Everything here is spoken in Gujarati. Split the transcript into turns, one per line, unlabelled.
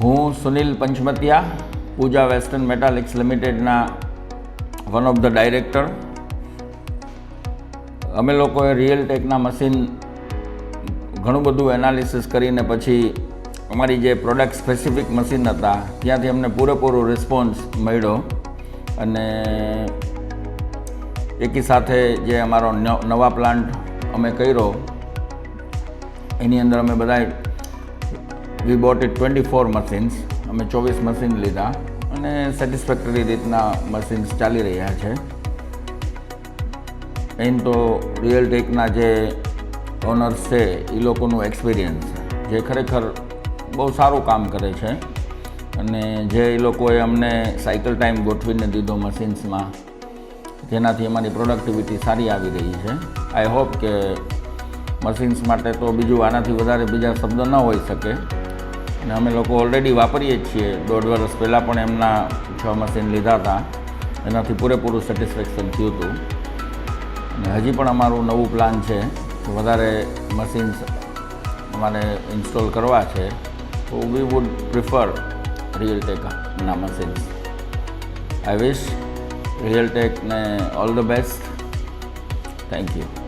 હું સુનિલ પંચમતિયા, પૂજા વેસ્ટર્ન મેટાલિક્સ લિમિટેડના વન ઓફ ધ ડાયરેક્ટર. અમે લોકોએ RealTechના મશીન ઘણું બધું એનાલિસિસ કરીને પછી અમારી જે પ્રોડક્ટ સ્પેસિફિક મશીન હતા ત્યાંથી અમને પૂરેપૂરો રિસ્પોન્સ મળ્યો અને એકી સાથે જે અમારો નવા પ્લાન્ટ અમે કર્યો એની અંદર અમે બધા વી બોટ ઇટ 24 મશીન્સ. અમે 24 મશીન લીધા અને સેટિસ્ફેક્ટરી રીતના મશીન્સ ચાલી રહ્યા છે. મેઇન તો RealTechના જે ઓનર્સ છે એ લોકોનું એક્સપિરિયન્સ જે ખરેખર બહુ સારું કામ કરે છે અને જે એ લોકોએ અમને સાયકલ ટાઈમ ગોઠવીને દીધો મશીન્સમાં, જેનાથી અમારી પ્રોડક્ટિવિટી સારી આવી રહી છે. આઈ હોપ કે મશીન્સ માટે તો બીજું આનાથી વધારે બીજા શબ્દ ન હોઈ શકે અને અમે લોકો ઓલરેડી વાપરીએ જ છીએ. 1.5 વર્ષ પહેલાં પણ એમના 6 મશીન લીધા હતા, એનાથી પૂરેપૂરું સેટિસ્ફેક્શન થયું હતું અને હજી પણ અમારું નવું પ્લાન છે કે વધારે મશીન્સ અમારે ઇન્સ્ટોલ કરવા છે. તો વી વુડ પ્રિફર RealTechના મશીન્સ. આઈ વિશ RealTechને all the best. Thank you.